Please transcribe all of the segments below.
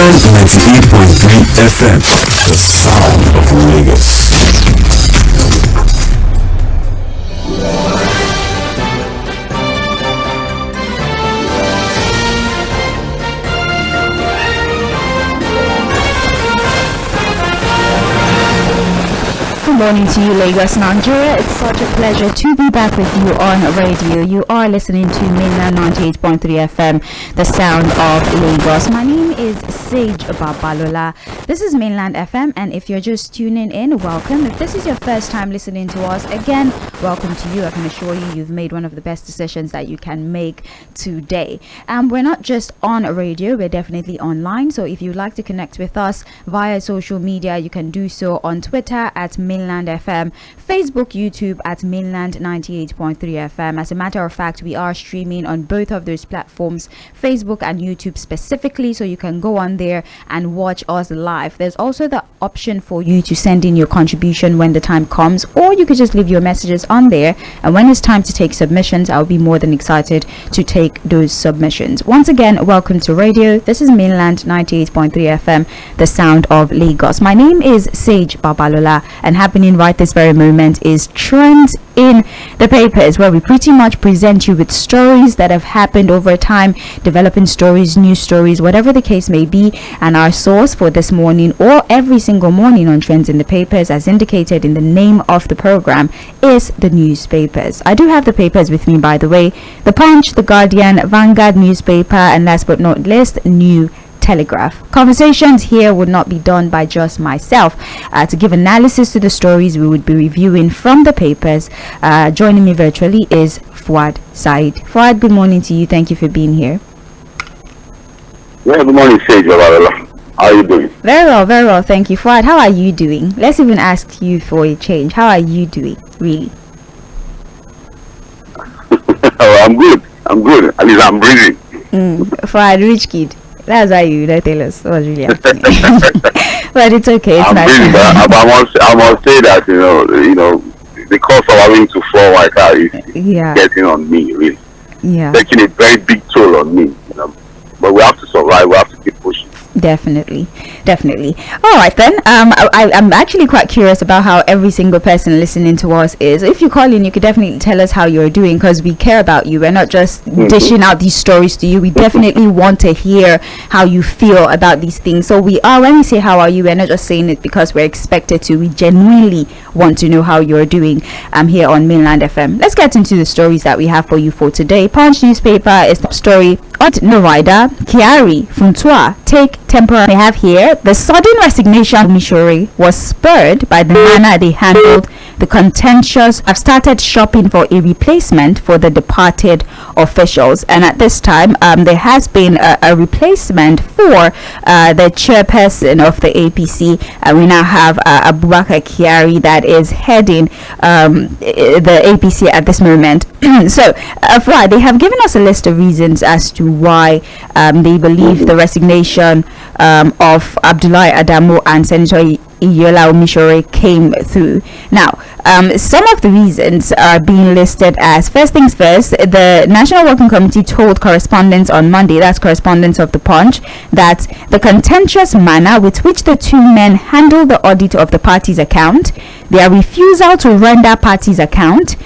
98.3 FM, the sound of Lagos. Good morning to you, Lagos, Nigeria. It's such a pleasure to be back with you on radio. You are listening to Mainland 98.3 FM, the sound of Lagos. My name is Sage Babalola. This is Mainland FM, and if you're just tuning in, welcome. If this is your first time listening to us, again, welcome to you. I can assure you, you've made one of the best decisions that you can make today. We're not just on radio, we're definitely online. So if you'd like to connect with us via social media, you can do so on Twitter at Mainland FM, Facebook, YouTube at Mainland 98.3 FM. As a matter of fact, we are streaming on both of those platforms, Facebook and YouTube specifically, so you can go on there and watch us live. There's also the option for you to send in your contribution when the time comes, or you could just leave your messages on there, and when it's time to take submissions, I'll be more than excited to take those submissions. Once again, welcome to radio. This is Mainland 98.3 FM, the sound of Lagos. My name is Sage Babalola, and happening right this very moment is Trends in the Papers, where we pretty much present you with stories that have happened over time, developing stories, news stories, whatever the case may be. And our source for this morning, or every single morning on Trends in the Papers, as indicated in the name of the program, is the newspapers. I do have the papers with me, by the way: The Punch, The Guardian, Vanguard newspaper, and last but not least, New Telegraph. Conversations here would not be done by just myself. To give analysis to the stories we would be reviewing from the papers, joining me virtually is Fuad Said. Fuad, good morning to you. Thank you for being here. Yeah, good morning, Sage. How are you doing? Very well, thank you. Fuad, how are you doing? Let's even ask you for a change. How are you doing, really? Oh, I'm good. At least I'm breathing. Fuad, rich kid. That's why you don't tell us what's really happening. But it's okay. It's nice. I must say that you know, the cost of having to fly my car is getting on me, really. Yeah. Taking a very big toll on me. But we have to survive. We have to keep pushing. Definitely. All right then. I'm actually quite curious about how every single person listening to us is. If you call in, you could definitely tell us how you're doing, because we care about you. We're not just dishing out these stories to you. We definitely want to hear how you feel about these things. So when we say how are you, we're not just saying it because we're expected to. We genuinely want to know how you're doing here on Mainland FM. Let's get into the stories that we have for you for today. Punch newspaper is the story on no rider Kiari Funtua take temporary. We have here the sudden resignation of Mishori was spurred by the manner they handled the contentious. Have started shopping for a replacement for the departed officials, and at this time there has been a replacement for the chairperson of the APC, and we now have Abubakar Kiari that is heading the APC at this moment. So they have given us a list of reasons as to why they believe the resignation of Abdullahi Adamu and Senator Iyola Omishore came through. Now, some of the reasons are being listed as: first things first, the National Working Committee told correspondents on Monday, that's correspondents of the Punch, that the contentious manner with which the two men handled the audit of the party's account, their refusal to render party's account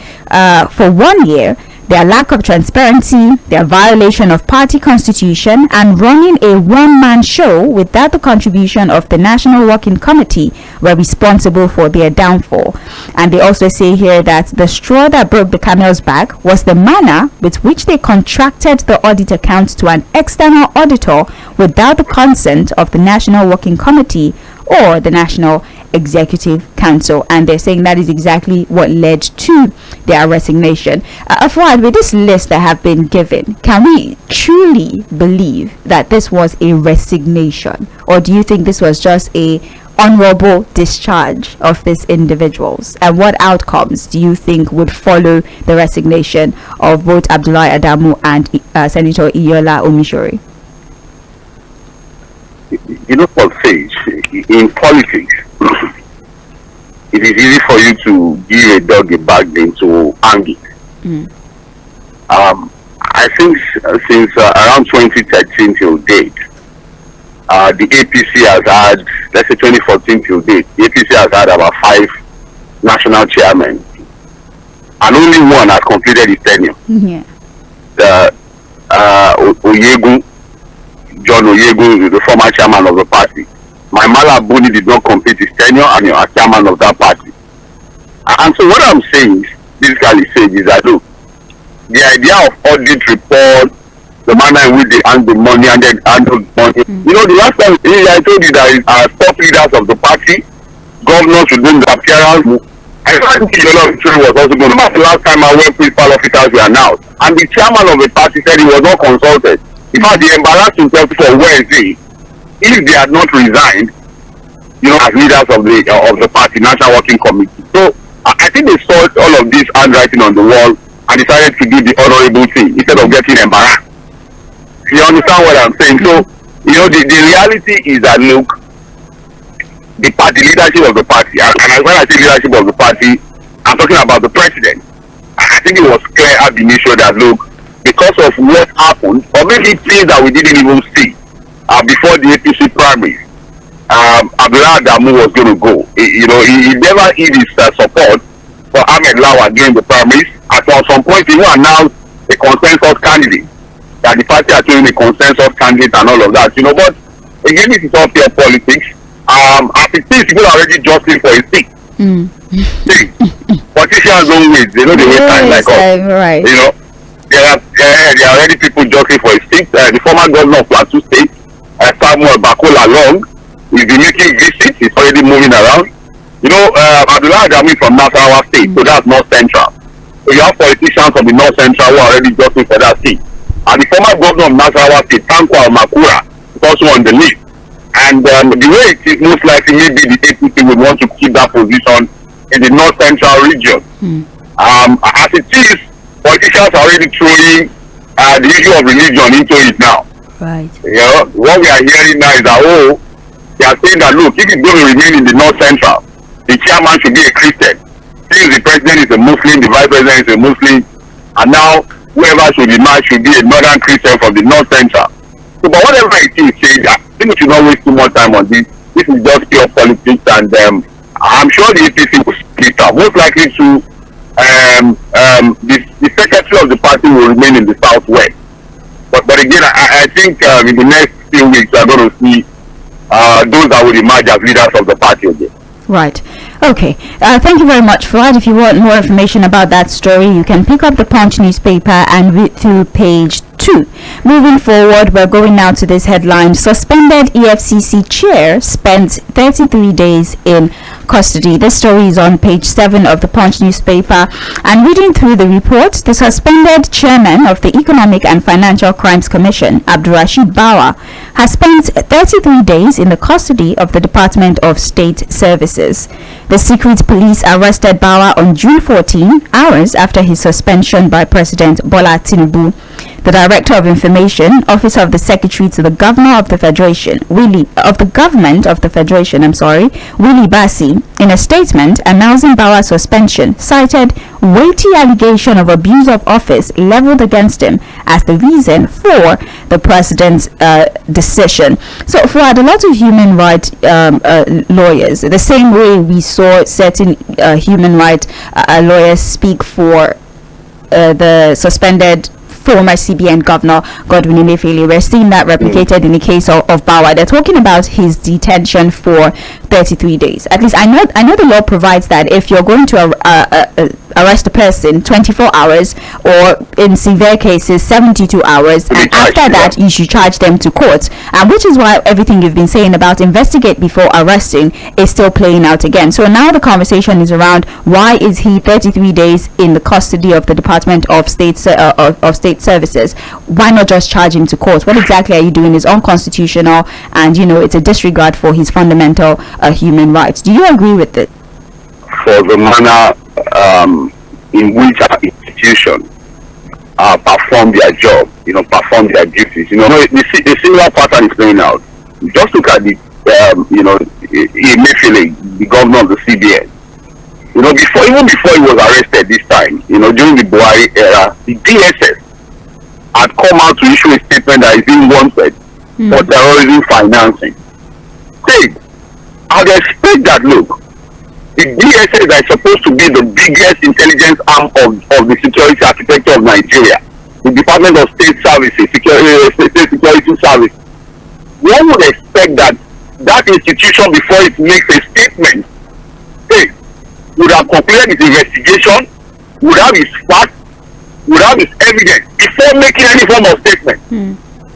for 1 year, their lack of transparency, their violation of party constitution, and running a one-man show without the contribution of the National Working Committee were responsible for their downfall. And they also say here that the straw that broke the camel's back was the manner with which they contracted the audit accounts to an external auditor without the consent of the National Working Committee or the National Executive Council, and they're saying that is exactly what led to their resignation. Fuad, with this list that have been given, can we truly believe that this was a resignation, or do you think this was just a honorable discharge of these individuals? And what outcomes do you think would follow the resignation of both Abdullahi Adamu and Senator Iyola Omishore? For Sage, in politics, it is easy for you to give a dog a bag than to hang it. I think since around 2013 till date, the APC has had, let's say 2014 till date, the APC has had about 5 national chairmen, and only one has completed his tenure. Yeah. The Oyegu, John Oyegu, the former chairman of the party. My Mala Buni did not complete his tenure, and you are chairman of that party. And so what I'm saying, basically saying, is that look, the idea of audit report, the manner in which they handle the money and then handle money. You know, the last time I told you that top leaders of the party, governors should do the appearance. I think a lot of was also going to the last time I went principal officers were announced. And the chairman of the party said he was not consulted. In fact, he embarrassed himself for Wednesday. If they had not resigned, you know, as leaders of the party, National Working Committee. So I think they saw all of this handwriting on the wall and decided to do the honorable thing instead of getting embarrassed. You understand what I'm saying? So, you know, the reality is that, look, the party leadership of the party, and when I say leadership of the party, I'm talking about the president. I think it was clear at the initial that, look, because of what happened, or maybe things that we didn't even see before the APC primaries, Abdullah Adamu was going to go. He never hid his support for Ahmed Lawa during the primaries. At some point, he announced a consensus candidate, that the party are doing a consensus candidate and all of that. You know, but again, this is all pure politics. As it is, people are already jostling for a seat. See, politicians don't wait. They know they waste time like us. Right. You know, there are already people jostling for a seat. The former governor of Plateau State, Samuel Bakola Long, he's been making visits. He's already moving around. You know, Abdullah Adamu from Nasarawa State, so that's North Central. So you have politicians from the North Central who are already jostling for that seat. And the former governor of Nasarawa State, Tankwa Makura, is also on the list. And the way it is, most likely maybe the APC would want to keep that position in the North Central region. As it is, politicians are already throwing the issue of religion into it now. Right. You know, what we are hearing now is that, they are saying that, look, if it's going to remain in the North Central, the chairman should be a Christian. Since the president is a Muslim, the vice president is a Muslim, and now whoever should emerge should be a Northern Christian from the North Central. So, but whatever it is, I think we should not waste too much time on this. This is just pure politics, and I'm sure the APC will split up. Most likely to the secretary of the party will remain in the Southwest. But again, I think in the next few weeks we are going to see those that will emerge as leaders of the party again. Right. Okay. Thank you very much, Fuad. If you want more information about that story, you can pick up the Punch newspaper and read through page 2. Moving forward, we're going now to this headline. Suspended EFCC chair spends 33 days in custody. This story is on page 7 of the Punch newspaper. And reading through the report, the suspended chairman of the Economic and Financial Crimes Commission, Abdurrashid Bawa, has spent 33 days in the custody of the Department of State Services. The secret police arrested Bawa on June 14, hours after his suspension by President Bola Tinubu. The Director of Information, Office of the Secretary to the Governor of the Federation, Willie Bassi, in a statement announcing Bawa's suspension, cited weighty allegation of abuse of office leveled against him as the reason for the president's decision. So, for a lot of human rights lawyers, the same way we saw certain human rights lawyers speak for the suspended former CBN governor Godwin Emefiele, we're seeing that replicated in the case of Bawa. They're talking about his detention for 33 days. At least I know the law provides that if you're going to arrest a person 24 hours or in severe cases 72 hours, and after that you should charge them to court, which is why everything you've been saying about investigate before arresting is still playing out again. So now the conversation is around, why is he 33 days in the custody of the Department of State Services? Why not just charge him to court? What exactly are you doing is unconstitutional, and it's a disregard for his fundamental human rights. Do you agree with it? For the manner in which our institutions perform their job, perform their duties, the similar pattern is playing out. Just look at the Emefiele, the governor of the CBN. Even before he was arrested this time, during the Buhari era, the DSS had come out to issue a statement that is being wanted for terrorism financing. See, I'd expect that, look, the DSS is supposed to be the biggest intelligence arm of the security architecture of Nigeria, the Department of State Services, State Security Service. One would expect that that institution, before it makes a statement, would have concluded its investigation, would have its facts, would have its evidence before making any form of statement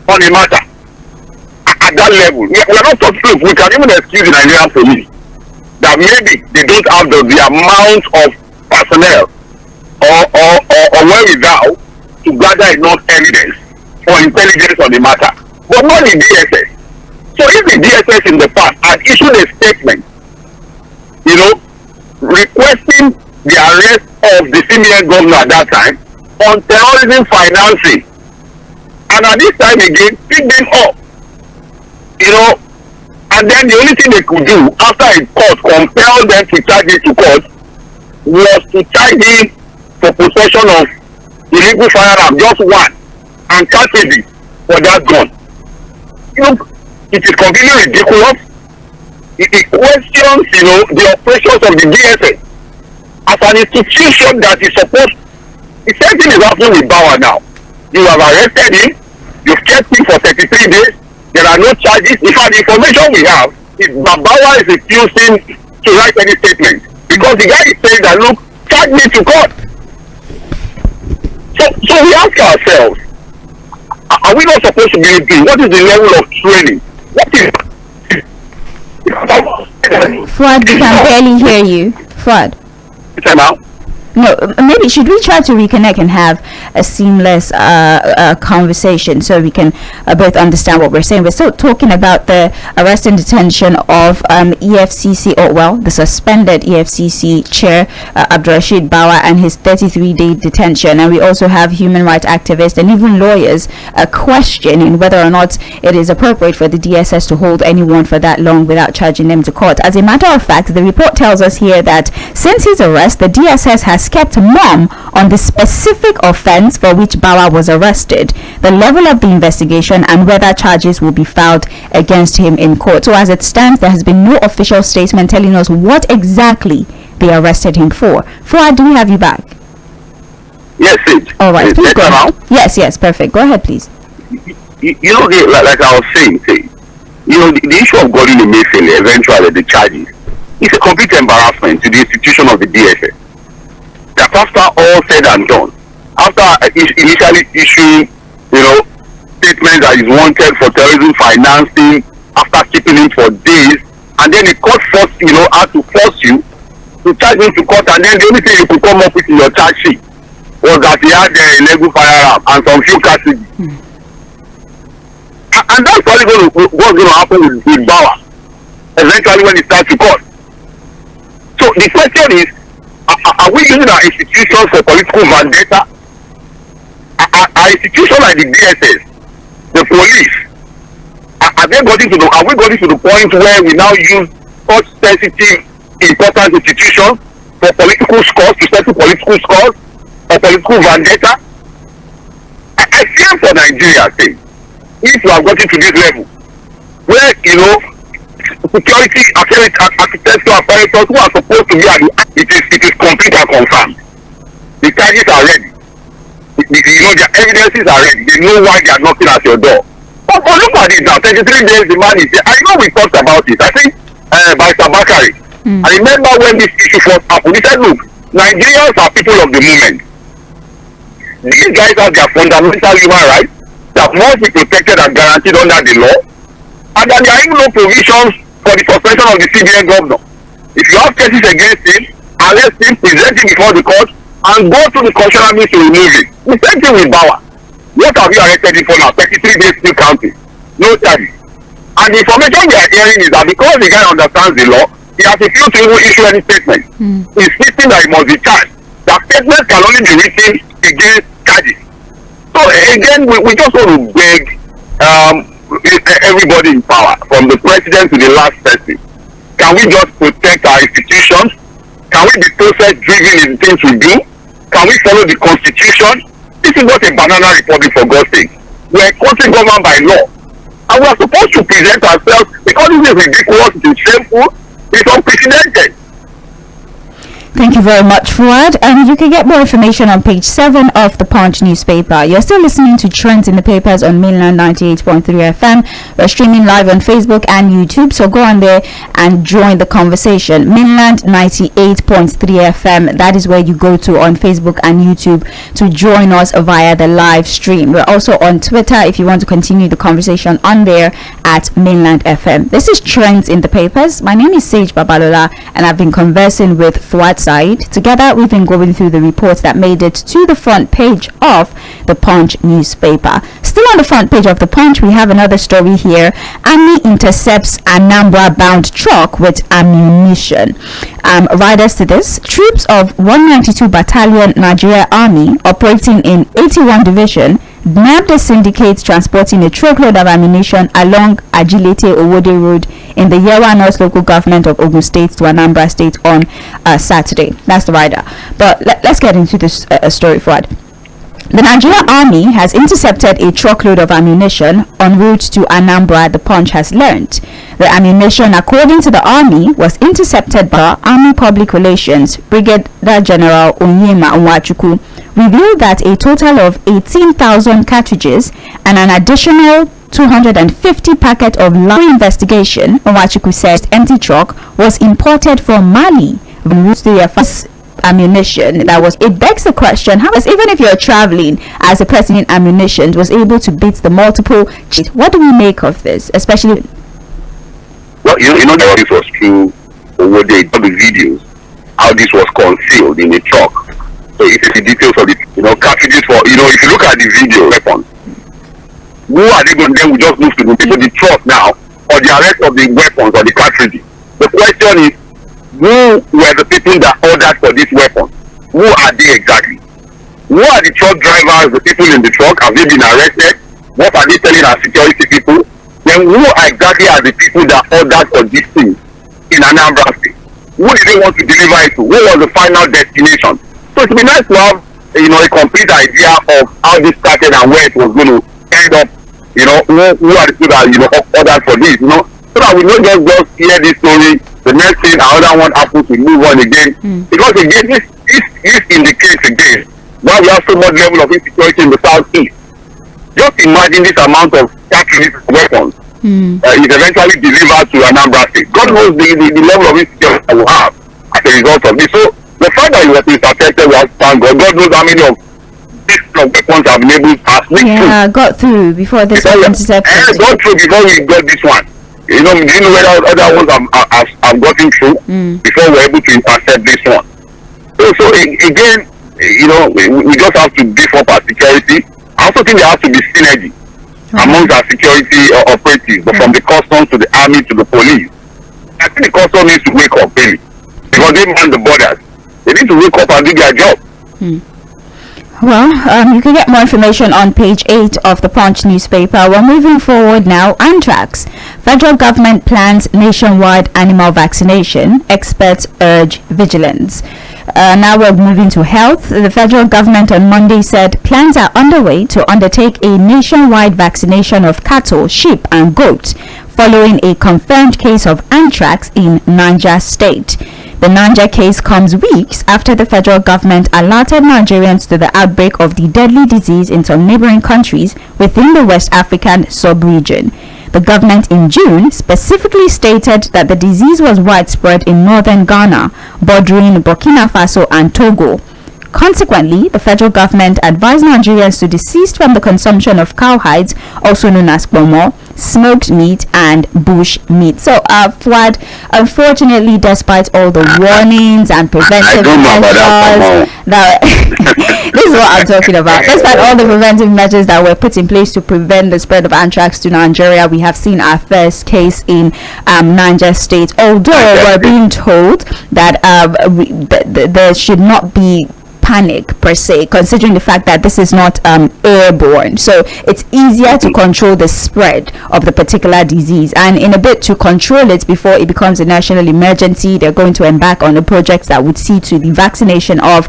on the matter. At that level, we are not talking. We can even excuse the Nigerian police that maybe they don't have the amount of personnel or wherewithal to gather enough evidence or intelligence on the matter, but not the DSS. So if the DSS in the past had issued a statement, requesting the arrest of the senior governor at that time on terrorism financing, and at this time again pick them up, and then the only thing they could do after a court compelled them to charge it to court was to charge him for possession of illegal firearm, just one, and cartridges for that gun. It is completely ridiculous. It questions, the operations of the DSS as an institution that is supposed. The same thing is happening with Bauer now. You have arrested him, you've kept him for 33 days, there are no charges. In fact, the information we have is that Bauer is refusing to write any statement because the guy is saying that, look, charge me to court. So we ask ourselves, are we not supposed to be doing? What is the level of training? What is Fuad, we can barely hear you. Fuad. Time out. No, maybe should we try to reconnect and have a seamless conversation so we can both understand what we're saying. We're still talking about the arrest and detention of EFCC, the suspended EFCC chair Abdulrasheed Bauer and his 33-day detention. And we also have human rights activists and even lawyers questioning whether or not it is appropriate for the DSS to hold anyone for that long without charging them to court. As a matter of fact, the report tells us here that since his arrest, the DSS has kept mum on the specific offense for which Bauer was arrested, the level of the investigation, and whether charges will be filed against him in court. So as it stands, there has been no official statement telling us what exactly they arrested him for. Fuad, do we have you back? Yes, it. All right, please go ahead. Yes, perfect. Go ahead, please. Like I was saying, the issue of Godwin Emefiele, eventually the charges, is a complete embarrassment to the institution of the DSS. That after all said and done, after initially issuing, statements that is wanted for terrorism financing, after keeping him for days, and then the court had to force you to charge him to court, and then the only thing you could come up with in your charge sheet was that he had a illegal firearm and some few cartridges. And that's probably what's going to happen with Bauer eventually when he starts to court. So the question is, are we using our institutions for political vendetta? Our institutions like the DSS, the police, are we getting to the point where we now use such sensitive, important institutions for political scores, to settle political scores, or political vendetta? I fear for Nigeria, if you have gotten to this level, where, security architectural apparatus who are supposed to be at it is complete and confirmed. The charges are ready. The evidences are ready. They know why they are knocking at your door. But look at it now. 33 days the man is there. I know we talked about it. I think by Sabakari. I remember when this issue first happened. He said, look, Nigerians are people of the moment. These guys have their fundamental human rights that must be protected and guaranteed under the law. And that there are even no provisions for the suspension of the CBN governor. If you have cases against him, arrest him, present him before the court, and go to the constitutional means to remove it. The same thing with Bauer. What have you arrested him for now? 33 days still counting. No charges. And the information we are hearing is that because the guy understands the law, he has refused to even issue any statement. Insisting that he must be charged. That statement can only be written against charges. So again, we just want to beg everybody in power, from the president to the last person. Can we just protect our institutions? Can we be process-driven in things we do? Can we follow the constitution? This is not a banana republic, for God's sake. We are a country governed by law. And And we are supposed to present ourselves, because this is ridiculous, it is shameful, it's unprecedented. Thank you very much, Fuad. And you can get more information on page 7 of the Punch newspaper. You're still listening to Trends in the Papers on Mainland 98.3 FM. We're streaming live on Facebook and YouTube, so go on there and join the conversation. Mainland 98.3 FM, that is where you go to on Facebook and YouTube to join us via the live stream. We're also on Twitter if you want to continue the conversation on there at Mainland FM. This is Trends in the Papers. My name is Sage Babalola, and I've been conversing with Fuad. Together, we've been going through the reports that made it to the front page of the Punch newspaper. Still on the front page of the Punch, we have another story here. Army intercepts Anambra-bound truck with ammunition. Riders to this, troops of 192 Battalion Nigeria Army operating in 81 Division nabbed a syndicate transporting a truckload of ammunition along Ajilete Owode Road in the Yewa North local government of Ogun State to Anambra State on Saturday. That's the rider. But let's get into this story forward. The Nigeria Army has intercepted a truckload of ammunition en route to Anambra, the Punch has learned. The ammunition, according to the Army, was intercepted by Army Public Relations Brigadier General Onyema Nwachukwu, revealed that a total of 18,000 cartridges and an additional 250 packet of law investigation, Nwachukwu says, empty truck was imported from Mali. Ammunition it begs the question, how is, even if you're traveling as a person in ammunition, was able to beat the multiple. What do we make of this, especially? Well, you know that this was true over the videos, how this was concealed in a truck. So it is the details of the cartridges for, if you look at the video weapons, who are they going to, then we just move to the truck now, or the arrest of the weapons or the cartridges. The question is, who were the people that ordered for this weapon? Who are they exactly? Who are the truck drivers, the people in the truck? Have they been arrested? What are they telling our security people? Then who exactly are the people that ordered for this thing in Anambra State? Who did they want to deliver it to? Who was the final destination? So it would be nice to have a complete idea of how this started and where it was going to end up. Who are the people that ordered for this? So that we don't just hear this story. The next thing, another one happens, we move on again. Because again, this indicates again why we have so much level of insecurity in the southeast. Just imagine this amount of cartridges weapons is eventually delivered to Anambra State. God knows the level of insecurity that we have as a result of this. So the fact that you have been protected, we have thank God. God knows how many of these weapons have been able to sneak through. Yeah, got through before this was intercepted. Got through before we got this one. Do you know whether other ones have gotten through before we're able to intercept this one? So again, we just have to beef up our security. I also think there has to be synergy amongst our security operatives, but from the customs to the army to the police. I think the customs needs to wake up, really, because they man the borders. They need to wake up and do their job. Well, you can get more information on page 8 of the Punch newspaper. We're moving forward now. Anthrax. Federal government plans nationwide animal vaccination. Experts urge vigilance. Now we're moving to health. The federal government on Monday said plans are underway to undertake a nationwide vaccination of cattle, sheep and goats following a confirmed case of anthrax in Niger State. The Niger case comes weeks after the federal government alerted Nigerians to the outbreak of the deadly disease in some neighboring countries within the West African sub-region. The government in June specifically stated that the disease was widespread in northern Ghana, bordering Burkina Faso and Togo. Consequently, the federal government advised Nigerians to desist from the consumption of cowhides, also known as bomo, smoked meat and bush meat. So, Fuad, unfortunately, despite all the warnings and preventive measures, this is what I'm talking about. Despite all the preventive measures that were put in place to prevent the spread of anthrax to Nigeria, we have seen our first case in Niger State. Although we're being told that there should not be panic per se, considering the fact that this is not airborne. So it's easier to control the spread of the particular disease. And in a bit to control it before it becomes a national emergency, they're going to embark on the projects that would see to the vaccination of,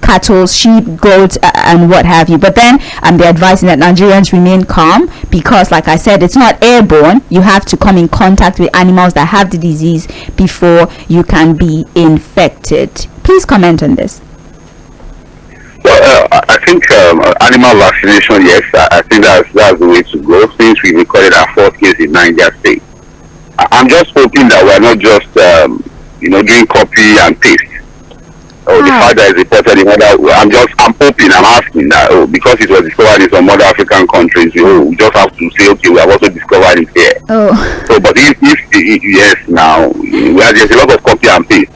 cattle, sheep, goats, and what have you. But then they're advising that Nigerians remain calm because, like I said, it's not airborne. You have to come in contact with animals that have the disease before you can be infected. Please comment on this. Well, I think animal vaccination, yes, I think that's the way to go, since we recorded our 4th case in Niger State. I'm just hoping that we're not just, doing copy and paste. The fact that it's reported in other, I'm asking that, because it was discovered in some other African countries, we just have to say, okay, we have also discovered it here. So, but if yes, now, there's a lot of copy and paste,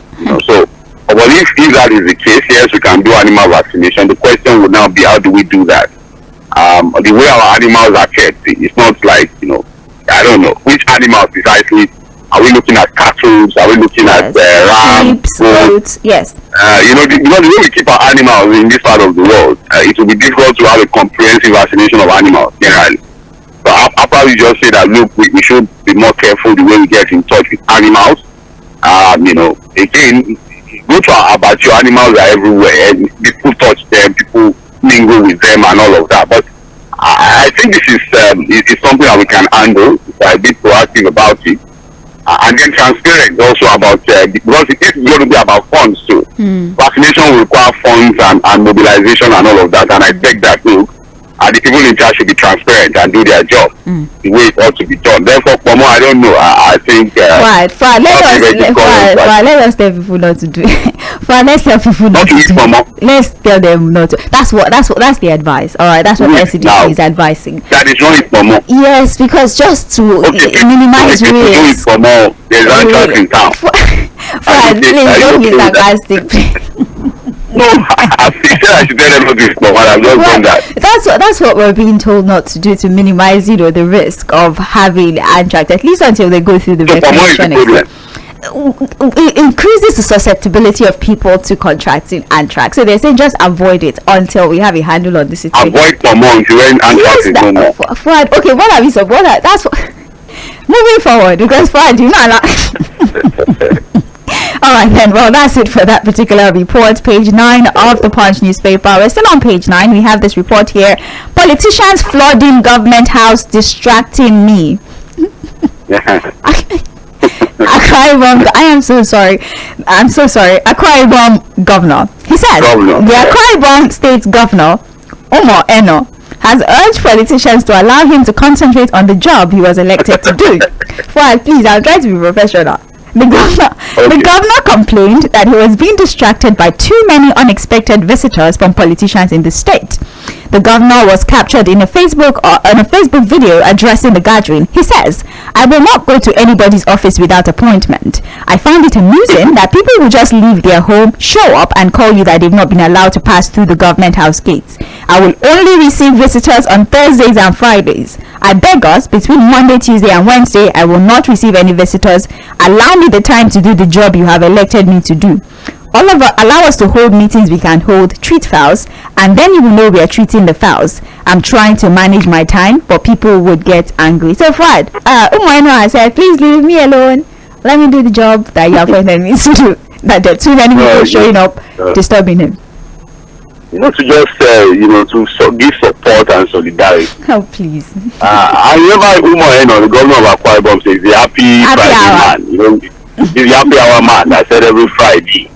so, but if that is the case, yes, we can do animal vaccination. The question would now be, how do we do that? The way our animals are kept, it's not like, I don't know, which animals precisely. Are we looking at cattle? Are we looking at rams? Goats? Yes. Because the way we keep our animals in this part of the world, it will be difficult to have a comprehensive vaccination of animals generally. So I'll probably just say that, look, we should be more careful the way we get in touch with animals. Again, go to our abattoir, animals are everywhere, and people touch them, people mingle with them and all of that. But I think this is something that we can handle if I be proactive about it. And then transparent also about, because it is going to be about funds too. Vaccination will require funds and mobilization and all of that, and I take that too. And the people in charge should be transparent and do their job the way it ought to be done. Therefore, for more, I don't know. I think. Let us tell people not to do it. Let's tell people not to do it. Let's tell them not to. That's the advice. All right, that's what SCDC is advising. That is not it for more. Yes, because just to minimize risks. For more, there's one church in town. Please don't be sarcastic. No, I said I should tell them not to smoke, and I'm just doing that. That's what we're being told not to do, to minimize, the risk of having anthrax, at least until they go through the vaccination. It increases the susceptibility of people to contracting anthrax. So they're saying just avoid it until we have a handle on the situation. Avoid for more until when anthrax is no more. Okay, what have you said? That's what. Moving forward, because do you not allow. All right then, well, that's it for that particular report. Page 9 of the Punch newspaper. We're still on page 9. We have this report here. Politicians flooding government house distracting me. Akwa Ibom, I am so sorry. Akwa Ibom governor. He said the Akwa Ibom state governor, Omo Eno, has urged politicians to allow him to concentrate on the job he was elected to do. Please, I'll try to be professional. The governor complained that he was being distracted by too many unexpected visitors from politicians in the state. The governor was captured in a Facebook video addressing the gathering. He says, "I will not go to anybody's office without appointment. I find it amusing that people will just leave their home, show up and call you that they've not been allowed to pass through the government house gates. I will only receive visitors on Thursdays and Fridays. I beg us, between Monday, Tuesday and Wednesday, I will not receive any visitors. Allow me the time to do the job you have elected me to do. Allow us to hold meetings we can hold, treat files, and then you will know we are treating the files. I'm trying to manage my time, but people would get angry." So Fuad, I said, please leave me alone. Let me do the job that you appointed me to do. That there are too many people showing up, disturbing him. To just, to give support and solidarity. Oh, please. I remember the governor of Akwa Ibom says the happy Friday man. He's the happy hour man that said every Friday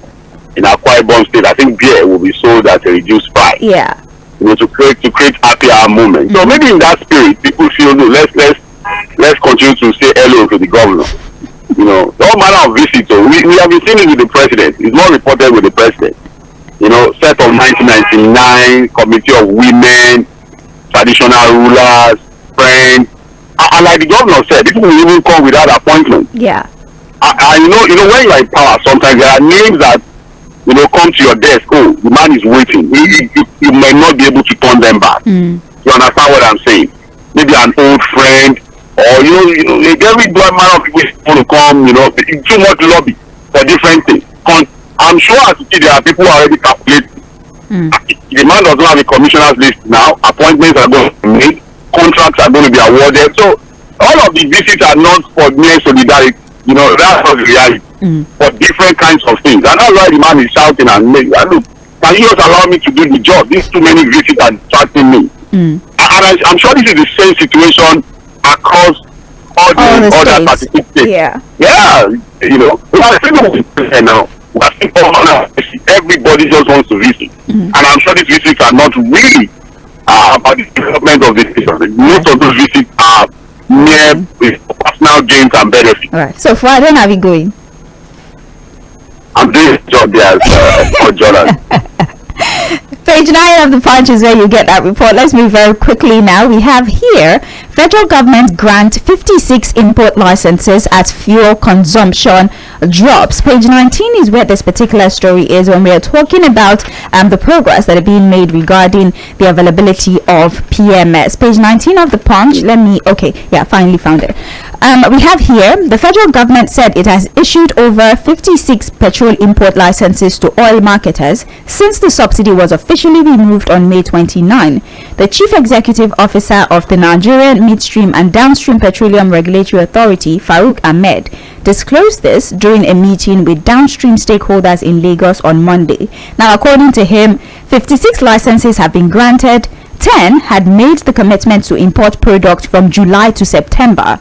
in Akwa Ibom state, I think beer will be sold at a reduced price. Yeah. To create happy hour moment. So maybe in that spirit, people feel, no, let's continue to say hello to the governor. All manner of visits. We have been seeing it with the president. It's not reported with the president. Set of 1999, committee of women, traditional rulers, friends, and like the governor said, people will even come without appointment. Yeah. And when you're in power, sometimes there are names that come to your desk. Oh, the man is waiting. You may not be able to turn them back. You understand what I'm saying? Maybe an old friend, or every manner of people want to come. Too much lobby for different things. I'm sure as you see, there are people who are already calculating The man does not have a commissioner's list now. Appointments are going to be made. Contracts are going to be awarded. So all of the visits are not for mere solidarity. You know, that's not the reality. For different kinds of things. And that's why the man is shouting and saying, look, can you just allow me to do the job? These too many visits are distracting me. And I'm sure this is the same situation across all the other 36 states. Yeah. Yeah, you know, now. Everybody just wants to visit. And I'm sure these visits are not really about the development of the station. Most of those visits are mere personal gains and benefits. All right. So, Fuad, when are we going? I'm doing a job there as Jordan. Page 9 of the Punch is where you get that report. Let's move very quickly now. We have here, federal government grant 56 import licenses as fuel consumption drops. Page 19 is where this particular story is when we are talking about the progress that are being made regarding the availability of PMS. Page 19 of the Punch. Finally found it. We have here, the federal government said it has issued over 56 petrol import licenses to oil marketers since the subsidy was officially removed on May 29. The Chief Executive Officer of the Nigerian Midstream and Downstream Petroleum Regulatory Authority, Farouk Ahmed, disclosed this during a meeting with downstream stakeholders in Lagos on Monday. Now, according to him, 56 licenses have been granted. 10 had made the commitment to import products from July to September.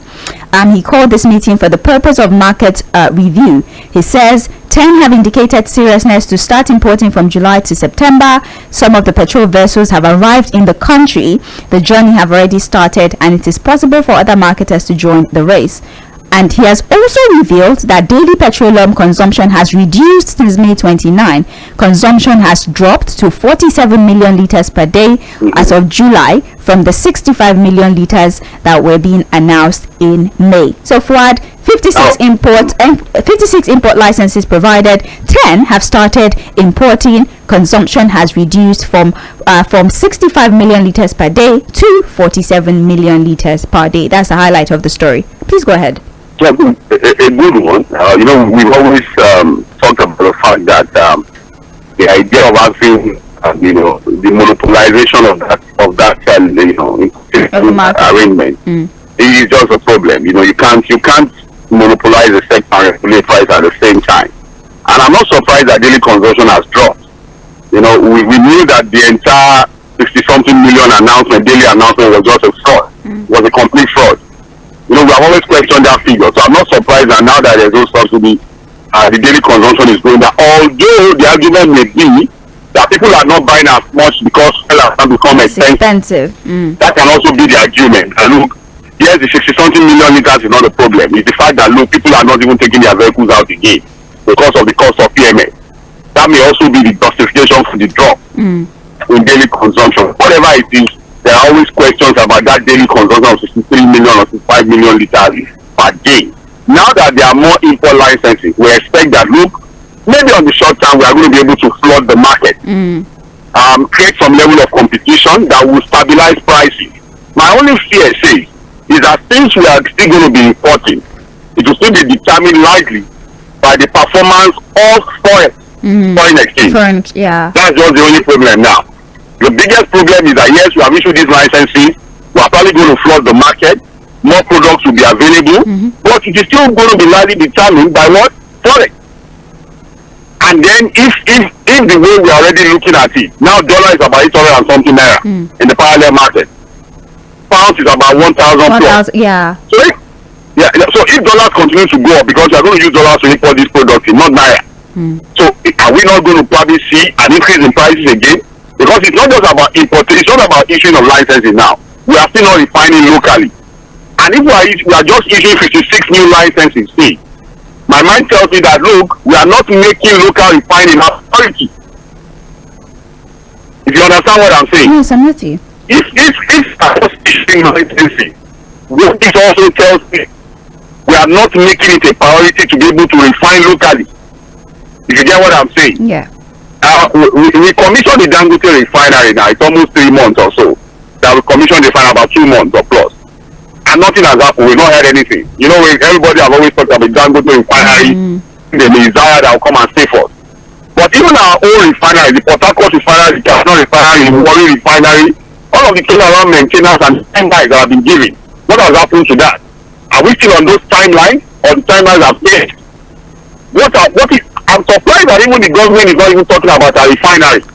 He called this meeting for the purpose of market review. He says 10 have indicated seriousness to start importing from July to September. Some of the petrol vessels have arrived in the country. The journey have already started, and it is possible for other marketers to join the race. And he has also revealed that daily petroleum consumption has reduced since May 29. Consumption has dropped to 47 million litres per day as of July from the 65 million litres that were being announced in May. So, Fuad, 56 import licenses provided, 10 have started importing. Consumption has reduced from 65 million litres per day to 47 million litres per day. That's the highlight of the story. Please go ahead. Yeah, a good one. You know, we've always talked about the fact that the idea of having, the monopolization of that arrangement is just a problem. You know, you can't monopolize the sector and regulate price at the same time. And I'm not surprised that daily consumption has dropped. You know, we knew that the entire 60-something million daily announcement was just a fraud, was a complete fraud. You know, we have always questioned that figure, so I'm not surprised that now that there's no subsidy, the daily consumption is going down. Although the argument may be that people are not buying as much because fuel has become expensive. That can also be the argument. And look, yes, the 60-something million litres is not a problem. It's the fact that, look, people are not even taking their vehicles out again because of the cost of PMS. That may also be the justification for the drop in daily consumption. Whatever it is, there are always questions about that daily consumption of 63 million or 65 million litres per day. Now that there are more import licenses, we expect that, look, maybe on the short term we are going to be able to flood the market, create some level of competition that will stabilize prices. My only fear is that since we are still going to be importing, it will still be determined largely by the performance of foreign exchange. That's just the only problem now. The biggest problem is that, yes, we have issued these licenses, we are probably going to flood the market, more products will be available, but it is still going to be largely determined by what? Forex. And then if the way we are already looking at it, now dollar is about 800 and something naira in the parallel market. Pound is about 1,000 plus. Yeah. So if dollars continue to go up, because we are going to use dollars to import these products, not naira. So are we not going to probably see an increase in prices again? Because it's not just about importing, it's not about issuing of licenses now. We are still not refining locally. And if we are just issuing 56 new licenses, my mind tells me that, look, we are not making local refining a priority. If you understand what I'm saying. Yes, I'm with you. If I was issuing licenses, what this also tells me, we are not making it a priority to be able to refine locally. If you get what I'm saying. Yeah. We commissioned the Dangote refinery now. It's almost 3 months or so. That we commissioned the refinery about 2 months or plus. And nothing has happened. We've not heard anything. You know, everybody have always talked about Dangote refinery, the desire that will come and stay for us. But even our own refinery, the Port Harcourt refinery, the Katsina refinery, the Warri refinery, all of the turnaround maintenance and timelines that have been given, what has happened to that? Are we still on those timelines, or the timelines have changed? What is? I'm surprised that even the government is not even talking about a refinery.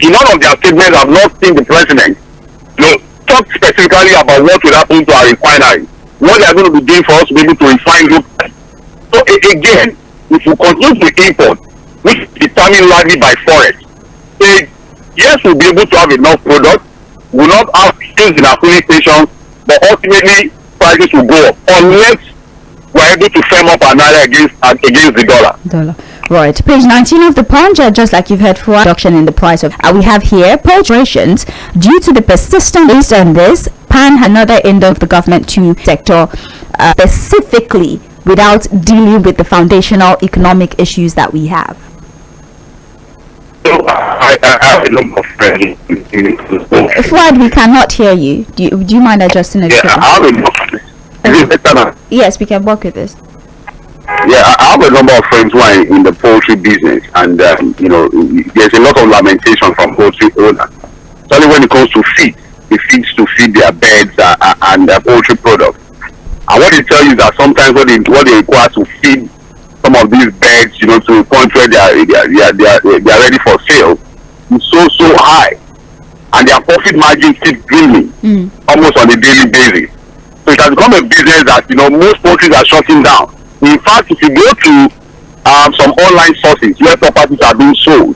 In all of their statements, I've not seen the president, talk specifically about what will happen to our refinery, what they are going to be doing for us to be able to refine locally. So again, if we continue to import, which is determined largely by forest, yes, we'll be able to have enough product, we'll not have things in our filling stations, but ultimately prices will go up unless we're able to firm up our naira against the dollar. Right, page 19 of the Punch, just like you've heard, for reduction in the price of, we have here, poultry due to the persistent based on this, PAN another end of the government to sector specifically without dealing with the foundational economic issues that we have. So I have a number of friends. Fuad, we cannot hear you. Do you mind adjusting it? Yeah, I have a number. Is it better now? Yes, we can work with this. Yeah, I have a number of friends who are in the poultry business, and there's a lot of lamentation from poultry owners, especially when it comes to feed. The feeds to feed their birds and their poultry products. And what they tell you is that sometimes what they require to feed some of these birds, to the point where they are ready for sale, is so high, and their profit margin keeps dwindling almost on a daily basis. So it has become a business that most poultry are shutting down. In fact, if you go to some online sources where properties are being sold,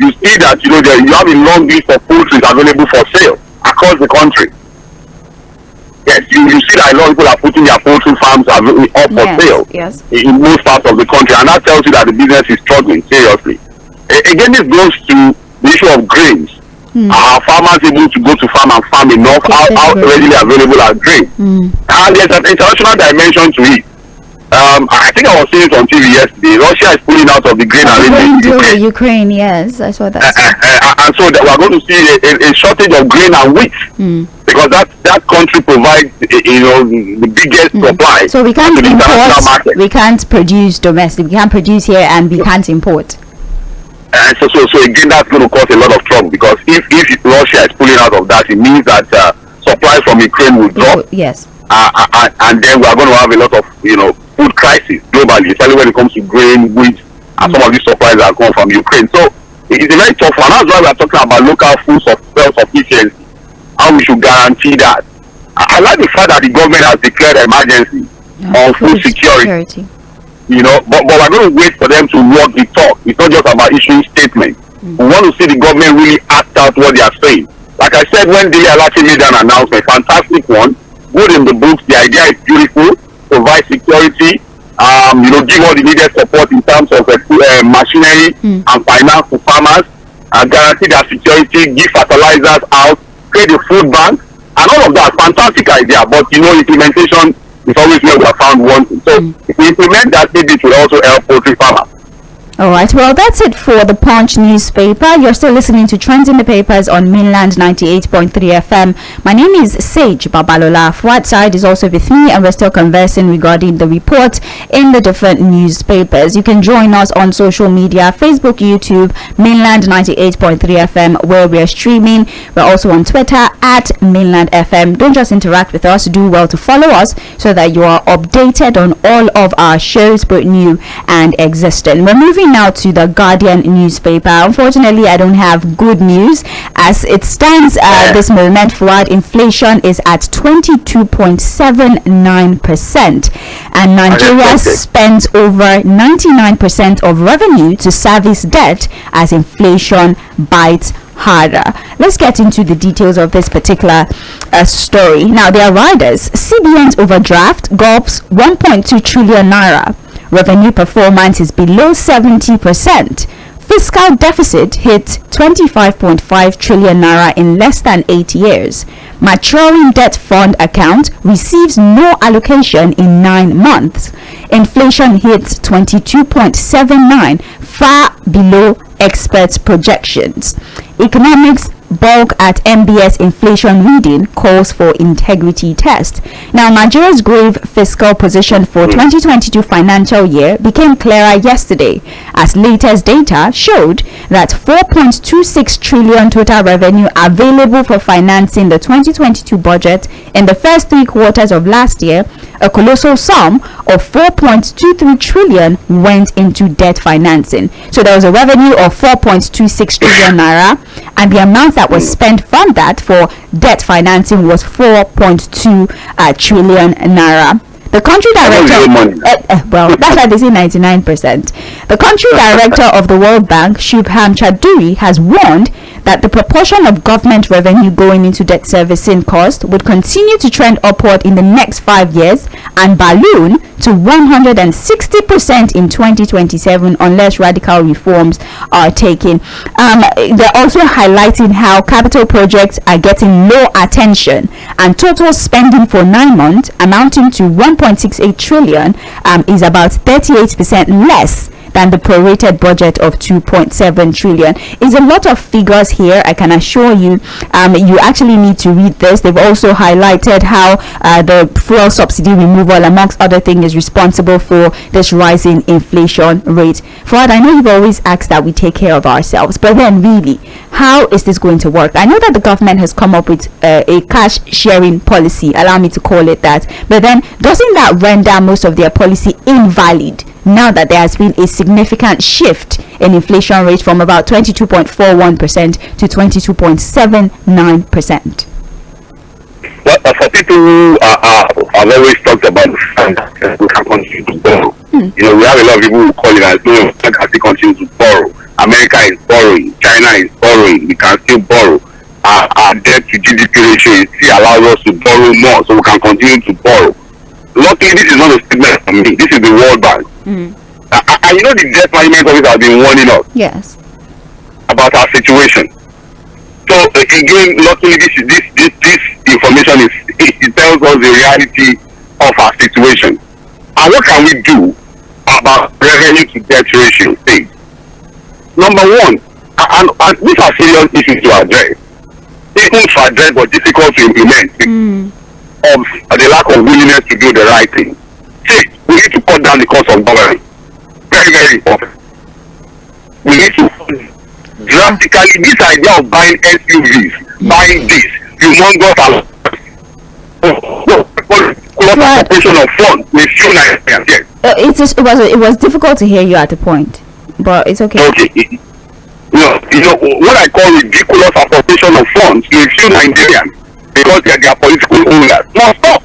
you see that you have a long list of poultry available for sale across the country. Yes, you see that a lot of people are putting their poultry farms up for sale in most parts of the country, and that tells you that the business is struggling seriously. Again, this goes to the issue of grains. Are farmers able to go to farm and farm enough? How readily available are grains? And there's an international dimension to it. I think I was seeing it on TV yesterday. Russia is pulling out of the grain arrangement in Ukraine. Yes, I saw that. And so we are going to see a shortage of grain and wheat because that country provides the biggest supply. So we can't to the international market. We can't produce domestic. We can't produce here, and we can't import. So again, that's going to cause a lot of trouble because if Russia is pulling out of that, it means that supply from Ukraine will drop. Yes. And then we are going to have a lot of food crisis globally, especially when it comes to grain, wheat, and some of these supplies that come from Ukraine. So it's a very tough one. That's why we are talking about local food self-sufficiency. How we should guarantee that. I like the fact that the government has declared emergency on food security. But we're going to wait for them to walk the talk. It's not just about issuing statements. We want to see the government really act out what they are saying. Like I said, when Dele Alake made an announcement, fantastic one, good in the books, the idea is beautiful, provide security, give all the needed support in terms of machinery and finance to farmers, guarantee their security, give fertilizers out, create a food bank, and all of that, fantastic idea, but implementation is always where we have found wanting. So if we implement that, maybe it will also help poultry farmers. All right, well, that's it for the Punch newspaper. You're still listening to Trends in the Papers on Mainland 98.3 FM. My name is Sage Babalola. Fuad Side is also with me, and we're still conversing regarding the report in the different newspapers. You can join us on social media, Facebook, YouTube, Mainland 98.3 FM, where we're streaming. We're also on Twitter at Mainland FM. Don't just interact with us, do well to follow us so that you are updated on all of our shows, both new and existing. We're moving now to the Guardian newspaper. Unfortunately, I don't have good news. As it stands this moment, Fuad, inflation is at 22.79%, and Nigeria spends over 99% of revenue to service debt as inflation bites harder. Let's get into the details of this particular story. Now, there are riders. CBN's overdraft gulps 1.2 trillion naira. Revenue performance is below 70%. Fiscal deficit hit 25.5 trillion naira in less than 8 years. Maturing debt fund account receives no allocation in 9 months. Inflation hits 22.79, far below experts' projections. Economics bulk at MBS inflation reading calls for integrity test. Now, Nigeria's grave fiscal position for 2022 financial year became clearer yesterday, as latest data showed that 4.26 trillion total revenue available for financing the 2022 budget in the first 3 quarters of last year, a colossal sum of 4.23 trillion went into debt financing. So there was a revenue of 4.26 trillion naira, and the amount that was spent from that for debt financing was 4.2 trillion naira. The country director, well, that's why they say 99%. The country director of the World Bank, Shubham Chowdhury, has warned that the proportion of government revenue going into debt servicing cost would continue to trend upward in the next 5 years and balloon to 160% in 2027 unless radical reforms are taken. They're also highlighting how capital projects are getting low attention, and total spending for 9 months amounting to 1.68 trillion is about 38% less than the prorated budget of 2.7 trillion. Is a lot of figures here, I can assure you. You actually need to read this. They've also highlighted how the fuel subsidy removal, amongst other things, is responsible for this rising inflation rate. Fuad, I know you've always asked that we take care of ourselves, but then really, how is this going to work? I know that the government has come up with a cash sharing policy, allow me to call it that, but then doesn't that render most of their policy invalid now that there has been a significant shift in inflation rate from about 22.41% to 22.79%? Well, for people who have always talked about the fact that we can continue to borrow, you know, we have a lot of people who call it as, no, we can still continue to borrow. America is borrowing, China is borrowing, we can still borrow. Our debt to GDP ratio still allows us to borrow more, so we can continue to borrow. Luckily, this is not a statement from me. This is the World Bank. And you know, the debt management office has been warning us about our situation. So again, luckily, this information it tells us the reality of our situation. And what can we do about revenue to debt ratio stage? Number one, and these are serious issues to address. People to address but difficult to implement. Of the lack of willingness to do the right thing. See, we need to cut down the cost of government. Very, very important. We need to drastically, this idea of buying SUVs, buying this, humongous allocation of funds with few Nigerians. It was difficult to hear you at the point, but it's okay. Okay. You know what I call ridiculous appropriation of funds with few Nigerians. Because they are their political owners. Must stop.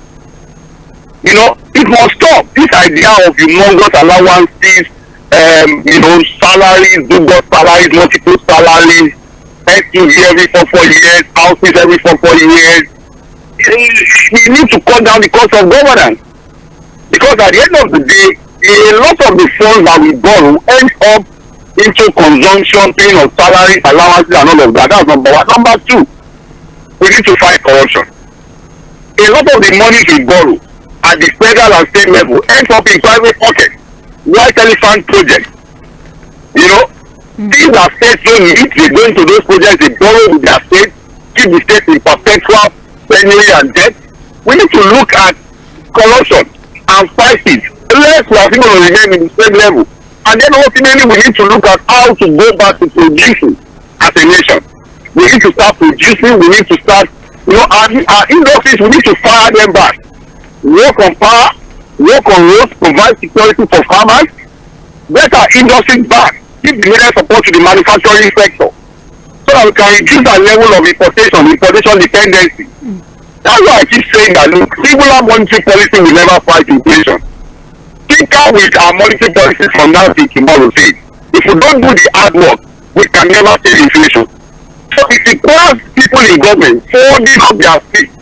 You know, it must stop. This idea of humongous allowances, you know, salaries, double salaries, multiple salaries, SUV every 4 years, houses every 4 years. We need to cut down the cost of governance. Because at the end of the day, a lot of the funds that we borrow end up into consumption, paying of salaries, allowances, and all of that. That's number one. Number two, we need to fight corruption. A lot of the money we borrow at the federal and state level ends up in private pockets. White elephant projects. You know, these are states don't need, they go into those projects, they borrow with their state, keep the state in perpetual penury and debt. We need to look at corruption and fight it. Unless we are going to remain in the same level. And then ultimately we need to look at how to go back to producing as a nation. We need to start producing, we need to start, you know, our industries, we need to fire them back. Work on power, work on roads, provide security for farmers, better industries back, give the needed support to the manufacturing sector, so that we can reduce our level of importation dependency. That's why I keep saying that, look, singular monetary policy will never fight inflation. Think out with our monetary policies from now till tomorrow. See, if we don't do the hard work, we can never save inflation. So it requires people in government folding up their feet,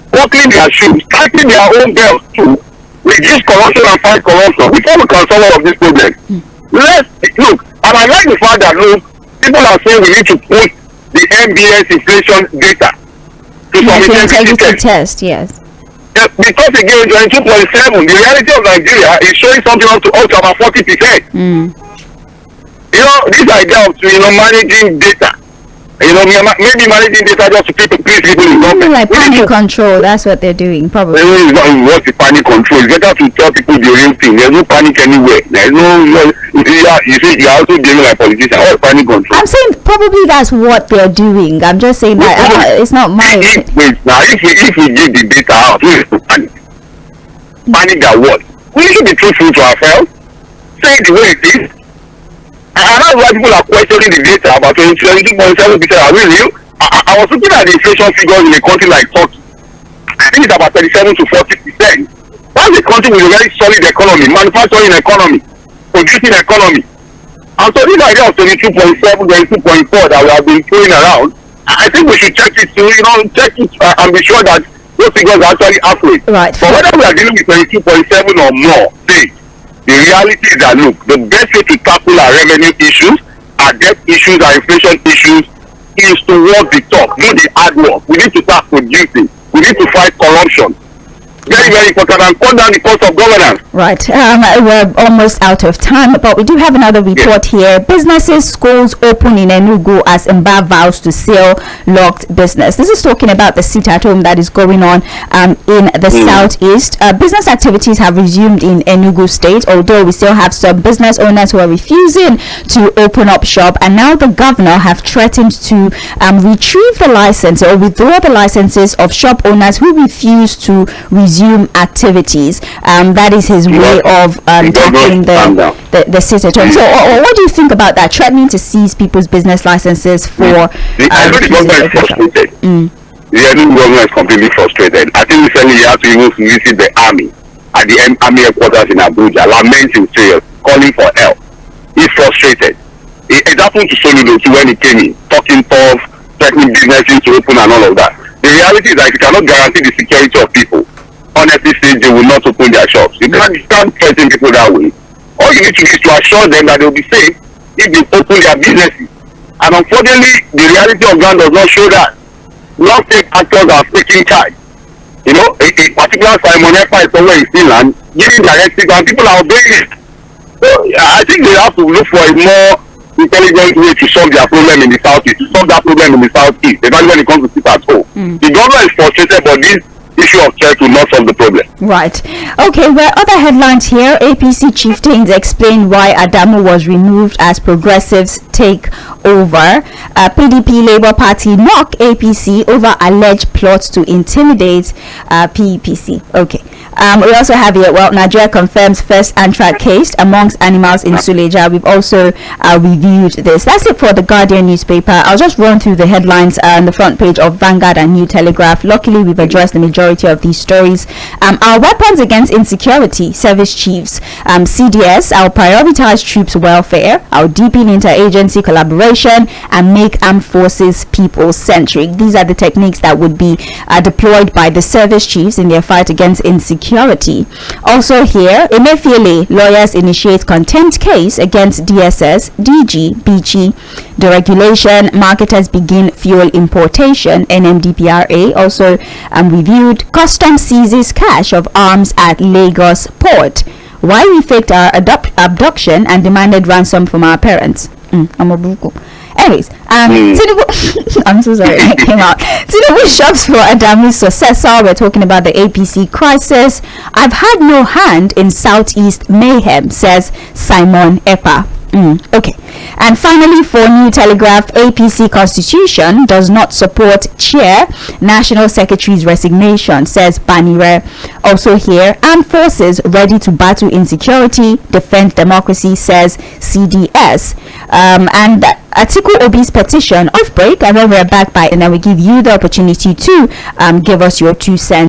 buckling their shoes, tightening their own belts to reduce corruption and fight corruption before we can solve all of these problems. Let's look, and I like the fact that look, people are saying we need to put the MBS inflation data to some integrity test. Yes. Because again, 22.7, the reality of Nigeria is showing something up to about 40%. You know, this idea of managing data You know, maybe managing data just to please people in government. Like panic control, that's what they're doing, probably. It's not what the panic control. It's better to tell people the real thing. There's no panic anywhere. There's you see, you're also dealing like politicians. What panic control? I'm saying probably that's what they're doing. I'm just saying that it's not my opinion. Wait, now if we give the data out, who is to panic? Panic at what? We should be truthful to ourselves. Say it the way it is. And that's why people are questioning the data about 22.7%. Are we real? I was looking at the inflation figures in a country like Turkey. I think it's about 37 to 40%. That's a country with a very solid economy, manufacturing economy, producing economy. And so this idea of 22.7, 22.4 that we have been throwing around, I think we should check it and be sure that those figures are actually accurate. Right. But whether we are dealing with 22.7 or more, say, the reality is that, look, the best way to tackle our revenue issues, our debt issues, our inflation issues is to work the talk, do the hard work. We need to start producing. We need to fight corruption. Very, very important, and cut down the cost of governance. Right. We're almost out of time, but we do have another report here. Businesses, schools open in Enugu as Mba vows to sell locked business. This is talking about the sit-at-home that is going on in the southeast. Business activities have resumed in Enugu State, although we still have some business owners who are refusing to open up shop, and now the governor have threatened to retrieve the license or withdraw the licenses of shop owners who refuse to resume activities. That is his way of tackling the sit-at-home. So what do you think about that, threatening to seize people's business licenses for I know the government is frustrated. The government is completely frustrated. I think recently he had to even visit the army at the army headquarters in Abuja, lamenting sales, calling for help. He's frustrated. It happened to Soludo too when he came in, talking tough, threatening businesses to open and all of that. The reality is that you cannot guarantee the security of people. Honestly say they will not open their shops. You can't threaten people that way. All you need to do is to assure them that they will be safe if they open their businesses. And unfortunately, the reality of ground does not show that. Not state actors are taking charge. You know, a particular Simon Ekpa is somewhere in Finland giving directives and people are obeying it. So I think they have to look for a more intelligent way to solve their problem in the southeast, to solve that problem in the southeast, especially when it comes to sit-at-home. The government is frustrated, but this issue of church will not solve the problem. Right. Okay, well, other headlines here. APC chieftains explain why Adamu was removed as progressives take over. PDP Labour Party knock APC over alleged plots to intimidate PPC. Okay. We also have here, well, Nigeria confirms first anthrax case amongst animals in Suleja. We've also reviewed this. That's it for the Guardian newspaper. I'll just run through the headlines on the front page of Vanguard and New Telegraph. Luckily, we've addressed the majority of these stories. Our weapons against insecurity, service chiefs, CDS, I'll prioritize troops' welfare, I'll deepen interagency collaboration, and make armed forces people-centric. These are the techniques that would be deployed by the service chiefs in their fight against insecurity. Also here, Emefiele, lawyers initiate contempt case against DSS, DG, BG. Deregulation, marketers begin fuel importation, NMDPRA also reviewed. Customs seizes cache of arms at Lagos port. Why we faked our abduction and demanded ransom from our parents. Anyways, Tinubu, I'm so sorry, I came out. Tinubu shops for Adamu's successor. We're talking about the APC crisis. I've had no hand in Southeast mayhem, says Simon Ekpa. Okay. And finally, for New Telegraph, APC constitution does not support chair national secretary's resignation, says Banire. Also here, armed forces ready to battle insecurity, defend democracy, says CDS. And Atiku Obi's petition off break, and when we're back by, and then we give you the opportunity to give us your 2 cents.